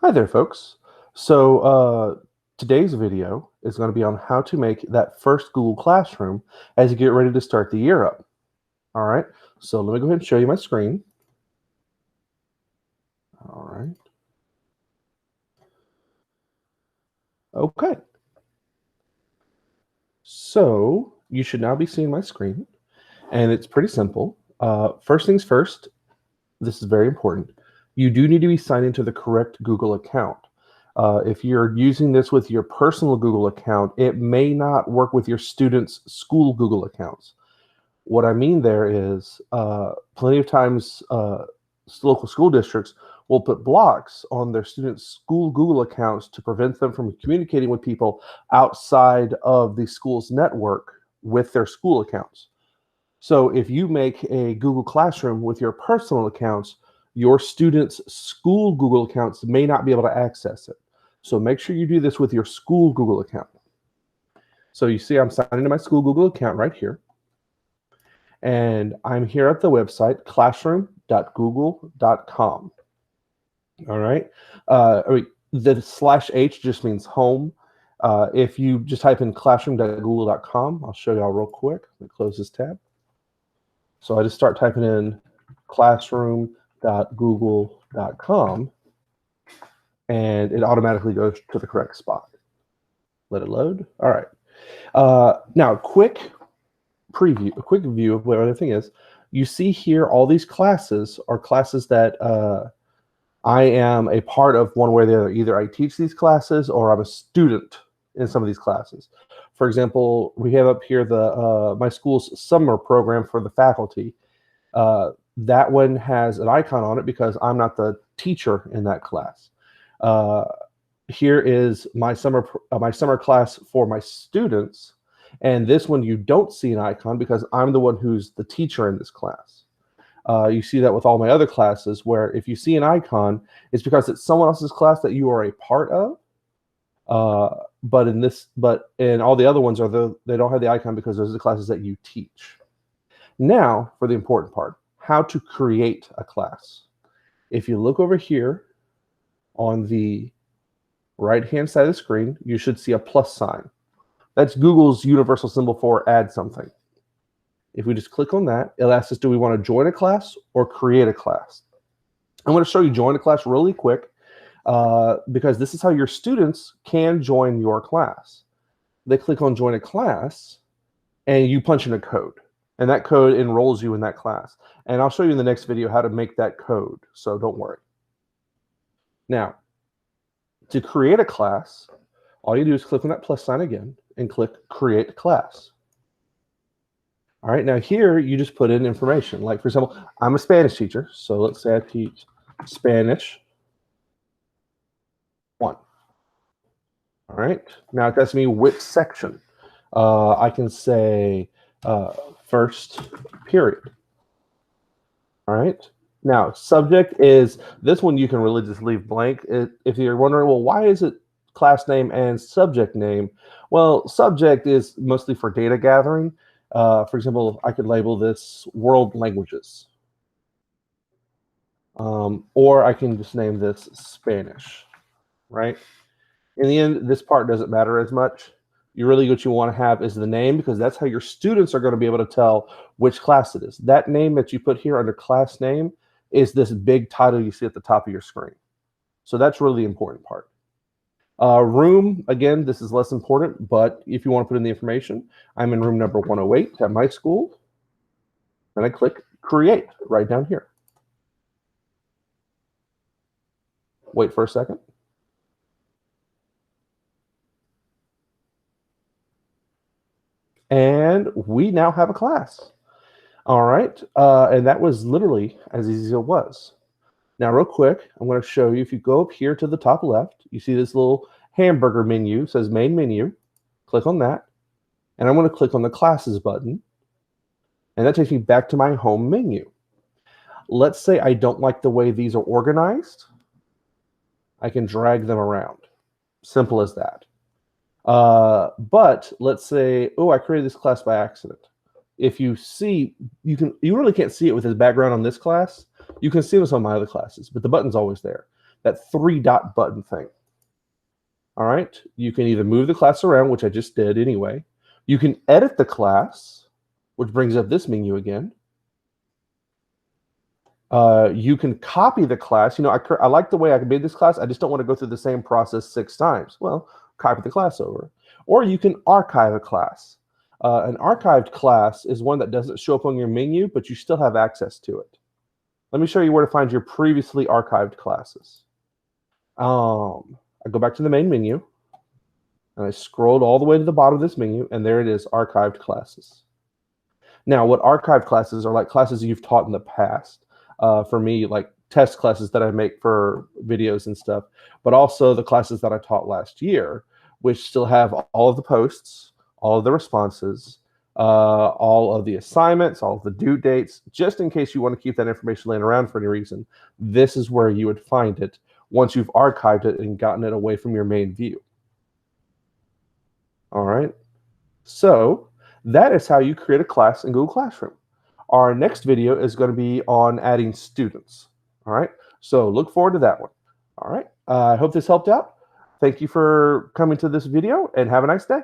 Hi there, folks. So today's video is going to be on how to make that first Google Classroom as you get ready to start the year up. All right, so let me go ahead and show you my screen. All right. Okay. So you should now be seeing my screen, and it's pretty simple. First things first, this is very important. You do need to be signed into the correct Google account. If you're using this with your personal Google account, it may not work with your students' school Google accounts. What I mean there is plenty of times local school districts will put blocks on their students' school Google accounts to prevent them from communicating with people outside of the school's network with their school accounts. So if you make a Google Classroom with your personal accounts, your students' school Google accounts may not be able to access it. So make sure you do this with your school Google account. So you see I'm signed into my school Google account right here. And I'm here at the website, classroom.google.com. All right. The /H just means home. If you just type in classroom.google.com, I'll show y'all real quick. Let me close this tab. So I just start typing in classroom.google.com, and it automatically goes to the correct spot. Let it load. All right. Now, a quick view of what everything is. You see here, all these classes are classes that I am a part of one way or the other. Either I teach these classes or I'm a student in some of these classes. For example, we have up here the my school's summer program for the faculty. That one has an icon on it because I'm not the teacher in that class. Here is my summer class for my students. And this one, you don't see an icon because I'm the one who's the teacher in this class. You see that with all my other classes, where if you see an icon, it's because it's someone else's class that you are a part of. But in all the other ones they don't have the icon because those are the classes that you teach. Now, for the important part, how to create a class. If you look over here on the right-hand side of the screen, you should see a plus sign. That's Google's universal symbol for add something. If we just click on that, it'll ask us, do we want to join a class or create a class? I'm going to show you join a class really quick because this is how your students can join your class. They click on join a class and you punch in a code, and that code enrolls you in that class. And I'll show you in the next video how to make that code, so don't worry. Now, to create a class, all you do is click on that plus sign again and click create class. All right, now here you just put in information. Like, for example, I'm a Spanish teacher, so let's say I teach Spanish 1. All right, now it asks me which section. I can say first period. All right, now subject is this one you can really just leave blank. If you're wondering, well, why is it class name and subject name? Well, subject is mostly for data gathering. For example, I could label this world languages. Or I can just name this Spanish, right? In the end, this part doesn't matter as much. What you want to have is the name, because that's how your students are going to be able to tell which class it is. That name that you put here under class name is this big title you see at the top of your screen. So that's really the important part. Room, again, this is less important, but if you want to put in the information, I'm in room number 108 at my school, and I click create right down here. Wait for a second. And we now have a class. All right, and that was literally as easy as it was. Now, real quick, I'm going to show you. If you go up here to the top left, you see this little hamburger menu. It says main menu. Click on that. And I'm going to click on the classes button. And that takes me back to my home menu. Let's say I don't like the way these are organized. I can drag them around. Simple as that. But let's say, oh, I created this class by accident. If you see, you really can't see it with this background on this class. You can see this on my other classes, but the button's always there. that 3-dot button thing. All right, you can either move the class around, which I just did anyway. You can edit the class, which brings up this menu again. You can copy the class. You know, I like the way I made this class. I just don't want to go through the same process 6 times. Well, copy the class over. Or you can archive a class. An archived class is one that doesn't show up on your menu, but you still have access to it. Let me show you where to find your previously archived classes. I go back to the main menu, and I scrolled all the way to the bottom of this menu, and there it is, archived classes. Now, what archived classes are like classes you've taught in the past. For me, like test classes that I make for videos and stuff, but also the classes that I taught last year, which still have all of the posts, all of the responses, all of the assignments, all of the due dates, just in case you want to keep that information laying around for any reason. This is where you would find it once you've archived it and gotten it away from your main view. All right. So that is how you create a class in Google Classroom. Our next video is going to be on adding students. All right. So look forward to that one. All right. I hope this helped out. Thank you for coming to this video and have a nice day.